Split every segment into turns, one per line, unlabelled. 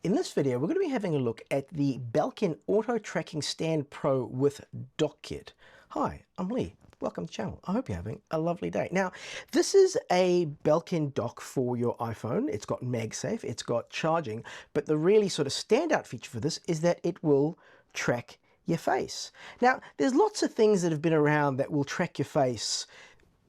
In this video, we're going to be having a look at the Belkin Auto Tracking Stand Pro with DockKit. Hi, I'm Lee. Welcome to the channel. I hope you're having a lovely day. Now, this is a Belkin dock for your iPhone. It's got MagSafe, it's got charging, but the really sort of standout feature for this is that it will track your face. Now, there's lots of things that have been around that will track your face.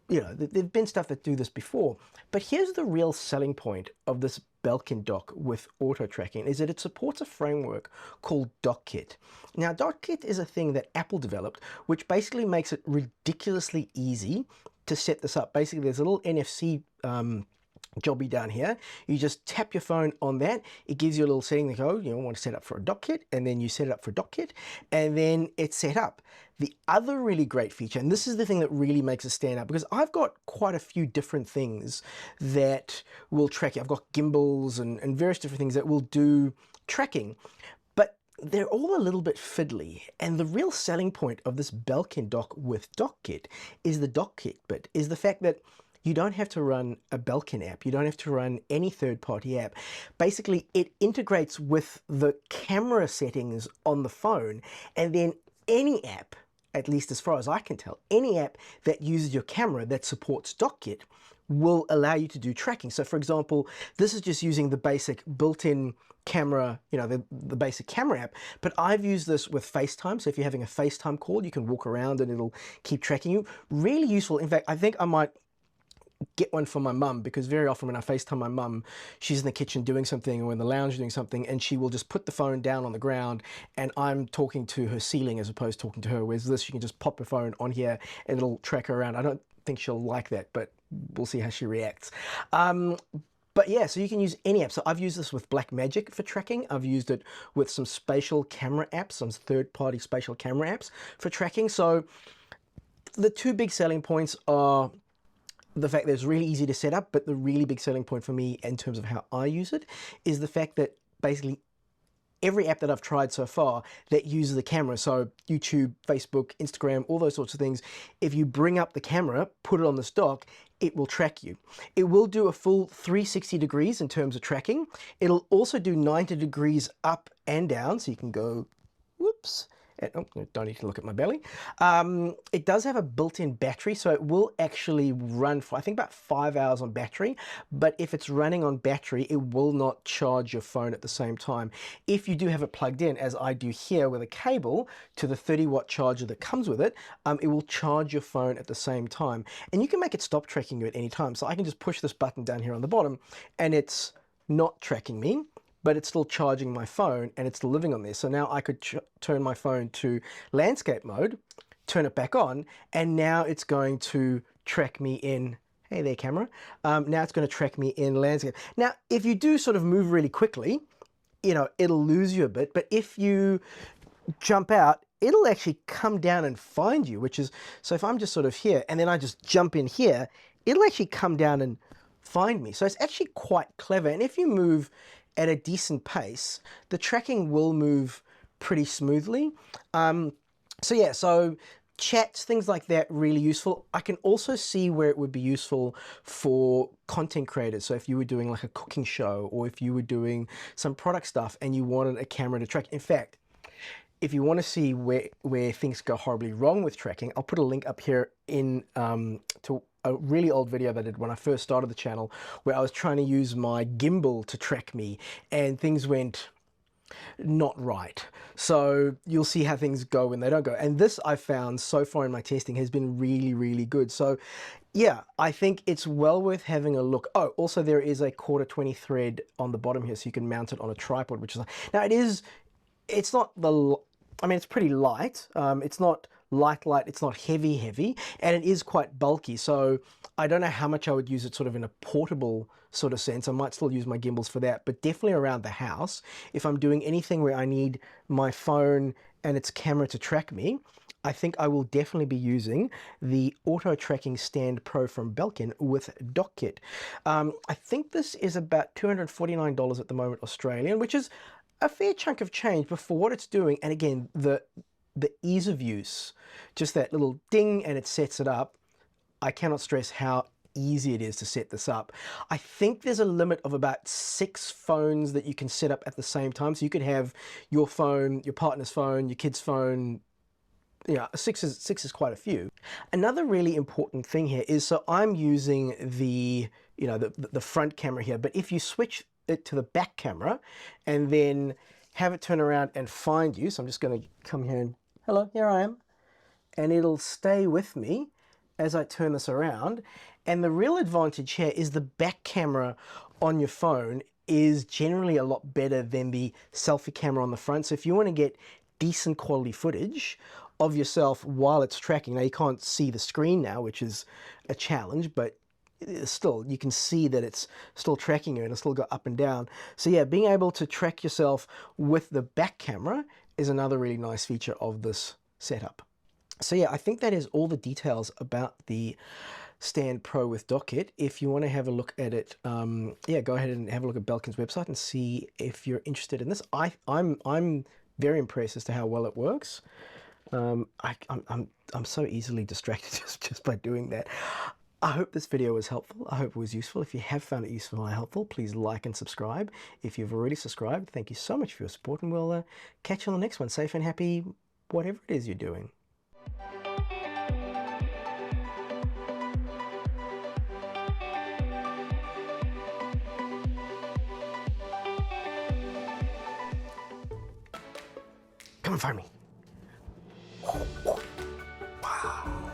You know, there've been stuff that do this before, but here's the real selling point of this Belkin dock with auto tracking is that it supports a framework called DockKit. Now, DockKit is a thing that Apple developed, which basically makes it ridiculously easy to set this up. Basically, there's a little NFC jobby down here. You just tap your phone on that. It gives you a little setting that goes, you know, want to set up for a DockKit, and then you set it up for DockKit, and then it's set up. The other really great feature, and this is the thing that really makes it stand out, because I've got quite a few different things that will track you. I've got gimbals and various different things that will do tracking, but they're all a little bit fiddly. And the real selling point of this Belkin dock with DockKit is the DockKit bit, is the fact that you don't have to run a Belkin app. You don't have to run any third-party app. Basically, it integrates with the camera settings on the phone, and then any app, at least as far as I can tell, any app that uses your camera that supports DockKit will allow you to do tracking. So for example, this is just using the basic built-in camera, you know, the basic camera app, but I've used this with FaceTime. So if you're having a FaceTime call, you can walk around and it'll keep tracking you. Really useful. In fact, I think I might get one for my mum, because very often when I FaceTime my mum, she's in the kitchen doing something or in the lounge doing something, and she will just put the phone down on the ground and I'm talking to her ceiling as opposed to talking to her. Whereas this, you can just pop her phone on here and it'll track her around. I don't think she'll like that, but we'll see how she reacts. But yeah, so you can use any app. So I've used this with Blackmagic for tracking. I've used it with some spatial camera apps, some third-party spatial camera apps for tracking. So the two big selling points are the fact that it's really easy to set up, but the really big selling point for me in terms of how I use it is the fact that basically every app that I've tried so far that uses the camera, so YouTube, Facebook, Instagram, all those sorts of things, if you bring up the camera, put it on this dock, it will track you. It will do a full 360 degrees in terms of tracking. It'll also do 90 degrees up and down, so you can go, whoops, oh, don't need to look at my belly. It does have a built-in battery, so it will actually run for, I think, about 5 hours on battery. But if it's running on battery, it will not charge your phone at the same time. If you do have it plugged in, as I do here with a cable, to the 30-watt charger that comes with it, it will charge your phone at the same time. And you can make it stop tracking you at any time. So I can just push this button down here on the bottom, and it's not tracking me, but it's still charging my phone and it's still living on there. So now I could turn my phone to landscape mode, turn it back on, and now it's going to track me in, hey there camera, now it's going to track me in landscape. Now, if you do sort of move really quickly, you know, it'll lose you a bit, but if you jump out, it'll actually come down and find you, which is, so if I'm just sort of here and then I just jump in here, it'll actually come down and find me. So it's actually quite clever. And if you move at a decent pace, the tracking will move pretty smoothly. So yeah, so chats, things like that, really useful. I can also see where it would be useful for content creators. So if you were doing like a cooking show, or if you were doing some product stuff and you wanted a camera to track. In fact, if you want to see where things go horribly wrong with tracking, I'll put a link up here in to a really old video that I did when I first started the channel, where I was trying to use my gimbal to track me and things went not right. So you'll see how things go when they don't go. And this, I found so far in my testing, has been really, really good. So yeah, I think it's well worth having a look. Oh, also there is a 1/4 thread on the bottom here, so you can mount it on a tripod, which is, now it's not the, I mean, it's pretty light. It's not light, it's not heavy, and it is quite bulky. So I don't know how much I would use it sort of in a portable sort of sense. I might still use my gimbals for that, but definitely around the house, if I'm doing anything where I need my phone and its camera to track me, I think I will definitely be using the Auto Tracking Stand Pro from Belkin with DockKit. I think this is about $249 at the moment Australian, which is a fair chunk of change, but for what it's doing, and again, the ease of use, just that little ding and it sets it up, I cannot stress how easy it is to set this up. I think there's a limit of about 6 phones that you can set up at the same time. So you could have your phone, your partner's phone, your kid's phone. Yeah, six is quite a few. Another really important thing here is, so I'm using the, the front camera here, but if you switch it to the back camera and then have it turn around and find you, so I'm just going to come here and, hello, here I am, and it'll stay with me as I turn this around. And the real advantage here is the back camera on your phone is generally a lot better than the selfie camera on the front. So if you want to get decent quality footage of yourself while it's tracking, now you can't see the screen now, which is a challenge, but still you can see that it's still tracking you and it's still got up and down. So yeah, being able to track yourself with the back camera is another really nice feature of this setup. So yeah, I think that is all the details about the Stand Pro with DockKit. If you want to have a look at it, yeah, go ahead and have a look at Belkin's website and see if you're interested in this. I'm very impressed as to how well it works. I'm so easily distracted just by doing that. I hope this video was helpful. I hope it was useful. If you have found it useful and helpful, please like and subscribe. If you've already subscribed, thank you so much for your support, and we'll catch you on the next one. Safe and happy, whatever it is you're doing. Come and find me. Wow.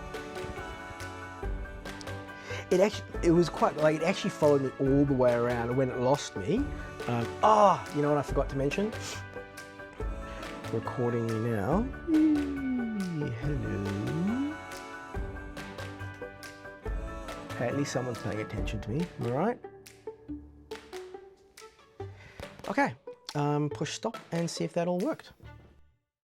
It was quite, like, it actually followed me all the way around, and when it lost me, you know what I forgot to mention? Recording me now. Hello. Hey, at least someone's paying attention to me, am I right? Okay, push stop and see if that all worked.